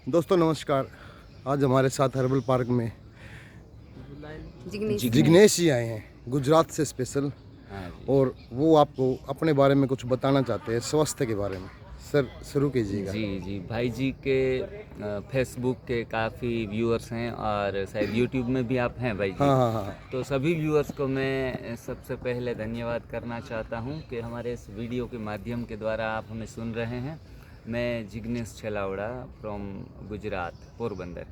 दोस्तों नमस्कार। आज हमारे साथ हर्बल पार्क में जिग्नेश जी आए हैं गुजरात से स्पेशल। हाँ जी। और वो आपको अपने बारे में कुछ बताना चाहते हैं, स्वास्थ्य के बारे में। सर शुरू कीजिएगा। जी भाई जी के फेसबुक के काफ़ी व्यूअर्स हैं और शायद यूट्यूब में भी आप हैं भाई जी। हाँ हाँ हाँ। तो सभी व्यूअर्स को मैं सबसे पहले धन्यवाद करना चाहता हूं कि हमारे इस वीडियो के माध्यम के द्वारा आप हमें सुन रहे हैं। मैं Jignesh Chhalavada from Gujarat, Porbandar,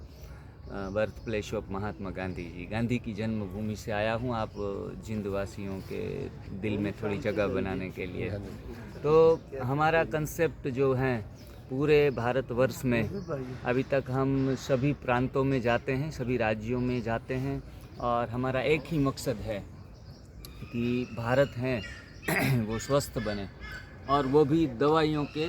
birthplace of Mahatma Gandhi ji, Gandhi की जन्मभूमि से आया हूं। आप जिंद वासियों के दिल में थोड़ी जगह बनाने के लिए। तो हमारा कंसेप्ट जो है पूरे भारतवर्ष में अभी तक हम सभी प्रांतों में जाते हैं, सभी राज्यों में जाते हैं और हमारा एक ही मकसद है कि भारत है वो स्वस्थ बने, और वो भी दवाइयों के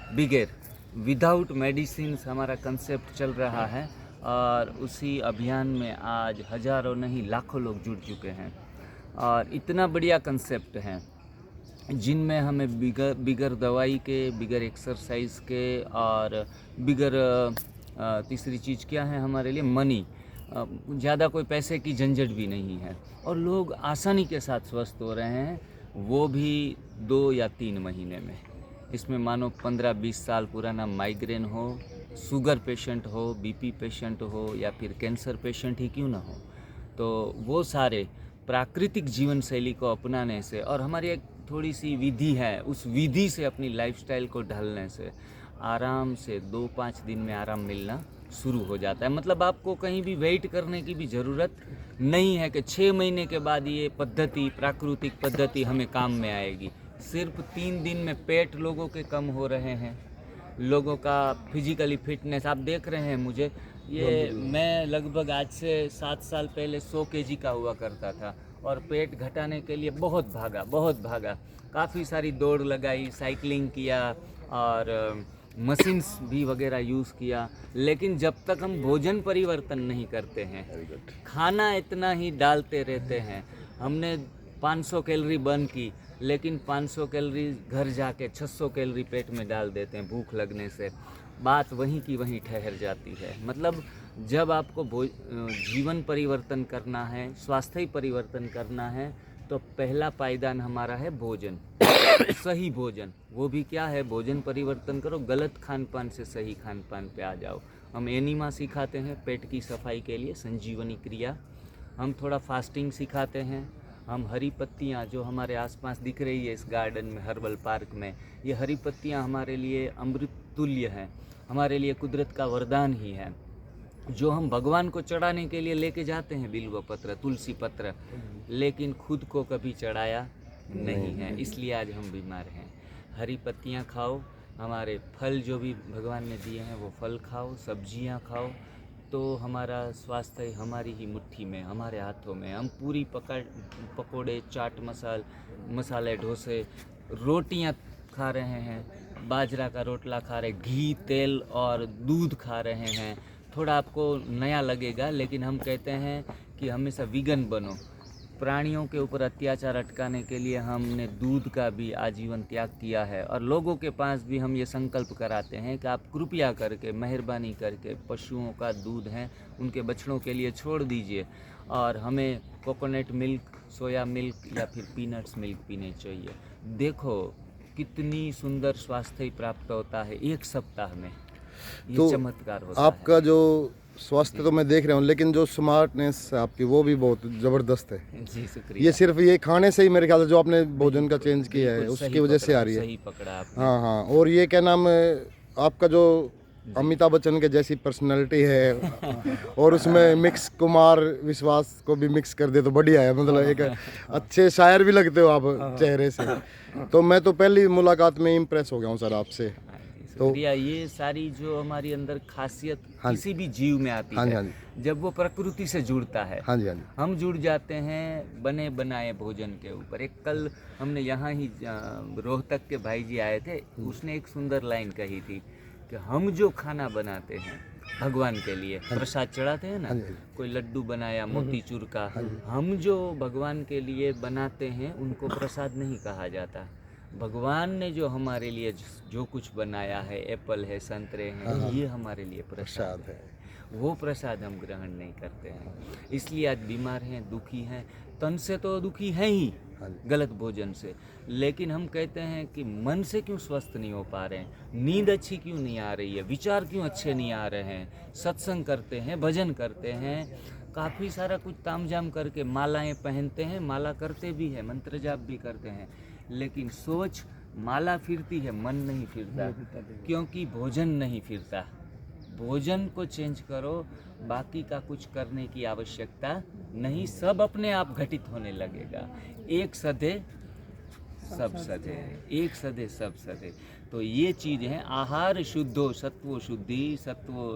बगैर, विदाउट मेडिसिन हमारा कंसेप्ट चल रहा है। और उसी अभियान में आज हज़ारों नहीं लाखों लोग जुड़ चुके हैं और इतना बढ़िया कंसेप्ट है जिनमें हमें बिगर दवाई के, बिगर एक्सरसाइज के और बिगर तीसरी चीज़ क्या है हमारे लिए, मनी, ज़्यादा कोई पैसे की झंझट भी नहीं है और लोग आसानी के साथ स्वस्थ हो रहे हैं, वो भी 2 या 3 महीने में। इसमें मानो 15-20 साल पुराना माइग्रेन हो, शुगर पेशेंट हो, बीपी पेशेंट हो या फिर कैंसर पेशेंट ही क्यों ना हो, तो वो सारे प्राकृतिक जीवन शैली को अपनाने से और हमारी एक थोड़ी सी विधि है, उस विधि से अपनी लाइफस्टाइल को ढालने से आराम से 2-5 दिन में आराम मिलना शुरू हो जाता है। मतलब आपको कहीं भी वेट करने की भी ज़रूरत नहीं है कि 6 महीने के बाद ये पद्धति, प्राकृतिक पद्धति हमें काम में आएगी। सिर्फ 3 दिन में पेट लोगों के कम हो रहे हैं, लोगों का फिजिकली फिटनेस आप देख रहे हैं। मुझे ये, मैं लगभग आज से 7 साल पहले 100 केजी का हुआ करता था और पेट घटाने के लिए बहुत भागा, काफ़ी सारी दौड़ लगाई, साइकिलिंग किया और मशीन्स भी वगैरह यूज़ किया, लेकिन जब तक हम भोजन परिवर्तन नहीं करते हैं, खाना इतना ही डालते रहते हैं। हमने 500 कैलोरी बर्न की, लेकिन 500 कैलोरी घर जाके 600 कैलोरी पेट में डाल देते हैं भूख लगने से। बात वहीं की वहीं ठहर जाती है। मतलब जब आपको जीवन परिवर्तन करना है, स्वास्थ्य परिवर्तन करना है, तो पहला पायदान हमारा है भोजन। सही भोजन, वो भी क्या है, भोजन परिवर्तन करो, गलत खान पान से सही खान पान पे आ जाओ। हम एनिमा सिखाते हैं पेट की सफाई के लिए, संजीवनी क्रिया। हम थोड़ा फास्टिंग सिखाते हैं। हम हरी पत्तियाँ जो हमारे आसपास दिख रही है इस गार्डन में, हर्बल पार्क में, ये हरी पत्तियाँ हमारे लिए अमृत तुल्य हैं, हमारे लिए कुदरत का वरदान ही है, जो हम भगवान को चढ़ाने के लिए लेके जाते हैं, बिल्व पत्र, तुलसी पत्र, लेकिन खुद को कभी चढ़ाया नहीं है, इसलिए आज हम बीमार हैं। हरी पत्तियाँ खाओ, हमारे फल जो भी भगवान ने दिए हैं वो फल खाओ, सब्जियाँ खाओ, तो हमारा स्वास्थ्य हमारी ही मुट्ठी में, हमारे हाथों में। हम पूरी पकोड़े, चाट मसाले, डोसे, रोटियां खा रहे हैं, बाजरा का रोटला खा रहे हैं, घी, तेल और दूध खा रहे हैं। थोड़ा आपको नया लगेगा, लेकिन हम कहते हैं कि हमेशा वीगन बनो। प्राणियों के ऊपर अत्याचार अटकाने के लिए हमने दूध का भी आजीवन त्याग किया है और लोगों के पास भी हम ये संकल्प कराते हैं कि आप कृपया करके, मेहरबानी करके पशुओं का दूध है उनके बछड़ों के लिए छोड़ दीजिए और हमें कोकोनट मिल्क, सोया मिल्क या फिर पीनट्स मिल्क पीने चाहिए। देखो कितनी सुंदर स्वास्थ्य प्राप्त होता है 1 सप्ताह में, ये तो चमत्कार होता आपका है। जो स्वास्थ्य तो मैं देख रहा हूँ, लेकिन जो स्मार्टनेस आपकी वो भी बहुत ज़बरदस्त है। जी शुक्रिया। ये सिर्फ ये खाने से ही मेरे ख्याल से जो आपने भोजन का चेंज किया है बिल्कुल उसकी सही वजह से पकड़ा, आ रही है। सही पकड़ा आपने। हाँ हाँ। और ये क्या नाम है आपका, जो अमिताभ बच्चन के जैसी पर्सनालिटी है और उसमें मिक्स कुमार विश्वास को भी मिक्स कर दे तो बढ़िया है। मतलब एक अच्छे शायर भी लगते हो आप चेहरे से। तो मैं तो पहली मुलाकात में इम्प्रेस हो गया हूँ सर आपसे। शुक्रिया। ये सारी जो हमारी अंदर खासियत किसी भी जीव में आती हाँ जी, है, हाँ जी, जब वो प्रकृति से जुड़ता है, हाँ जी, हाँ जी, हम जुड़ जाते हैं बने बनाए भोजन के ऊपर। एक कल हमने यहाँ ही रोहतक के भाई जी आए थे, उसने एक सुंदर लाइन कही थी कि हम जो खाना बनाते हैं भगवान के लिए, प्रसाद चढ़ाते हैं ना, कोई लड्डू बनाया मोतीचूर का, हम जो भगवान के लिए बनाते हैं उनको प्रसाद नहीं कहा जाता, भगवान ने जो हमारे लिए जो कुछ बनाया है, एप्पल है, संतरे हैं, ये हमारे लिए प्रसाद है। वो प्रसाद हम ग्रहण नहीं करते हैं, इसलिए आज बीमार हैं, दुखी हैं। तन से तो दुखी हैं ही गलत भोजन से, लेकिन हम कहते हैं कि मन से क्यों स्वस्थ नहीं हो पा रहे हैं, नींद अच्छी क्यों नहीं आ रही है, विचार क्यों अच्छे नहीं आ रहे हैं। सत्संग करते हैं, भजन करते हैं, काफ़ी सारा कुछ तामझाम करके मालाएं पहनते हैं, माला करते भी हैं, मंत्र जाप भी करते हैं, लेकिन सोच माला फिरती है, मन नहीं फिरता, क्योंकि भोजन नहीं फिरता। भोजन को चेंज करो, बाकी का कुछ करने की आवश्यकता नहीं, सब अपने आप घटित होने लगेगा। एक सधे सब सधे, एक सधे सब सधे। तो ये चीज़ है, आहार शुद्धो सत्वो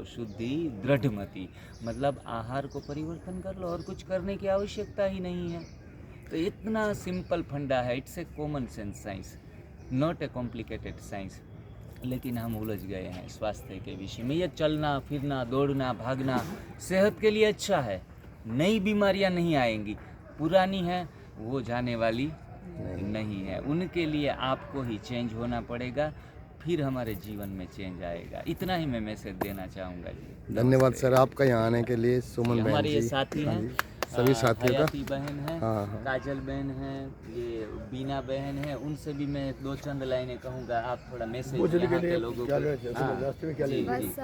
शुद्धि दृढ़मति, मतलब आहार को परिवर्तन कर लो और कुछ करने की आवश्यकता ही नहीं है। तो इतना सिंपल फंडा है, it's a common sense science, not a complicated science. लेकिन हम उलझ गए हैं स्वास्थ्य के विषय में। ये चलना फिरना, दौड़ना, भागना सेहत के लिए अच्छा है, नई बीमारियां नहीं आएंगी, पुरानी है वो जाने वाली नहीं है। उनके लिए आपको ही चेंज होना पड़ेगा, फिर हमारे जीवन में चेंज आएगा। इतना ही मैं मैसेज देना चाहूँगा जी। धन्यवाद सर आपका यहाँ आने के लिए। सुमन बहन हमारे ये जी, साथी हैं, सभी साथियों का, हयाती बहन है, हाँ। काजल बहन है, ये बीना बहन है, उनसे भी मैं दो चंद लाइनें कहूँगा। आप थोड़ा मैसेज यहाँ के लोगों को। जी, बस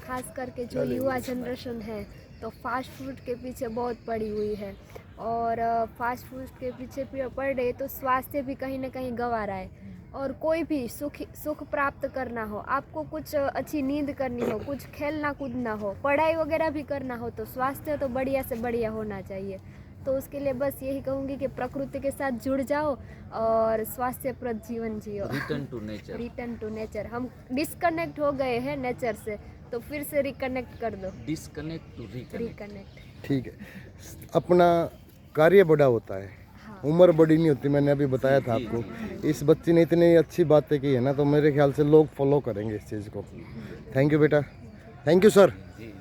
खास करके जो युवा जनरेशन है तो फास्ट फूड के पीछे बहुत पड़ी हुई है, और फास्ट फूड के पीछे पड़ रहे तो स्वास्थ्य भी कहीं ना कहीं गंवा रहा है। और कोई भी सुख प्राप्त करना हो, आपको कुछ अच्छी नींद करनी हो, कुछ खेलना कूदना हो, पढ़ाई वगैरह भी करना हो, तो स्वास्थ्य तो बढ़िया से बढ़िया होना चाहिए। तो उसके लिए बस यही कहूँगी कि प्रकृति के साथ जुड़ जाओ और स्वास्थ्यप्रद जीवन जियो। Return to nature. Return to nature. हम डिस्कनेक्ट हो गए हैं नेचर से, तो फिर से रिकनेक्ट कर दो। Disconnect to reconnect. ठीक है। अपना कार्य बड़ा होता है, उम्र बड़ी नहीं होती। मैंने अभी बताया था आपको। इस बच्ची ने इतनी अच्छी बातें की है ना, तो मेरे ख्याल से लोग फॉलो करेंगे इस चीज़ को। थैंक यू बेटा, थैंक यू सर। जी।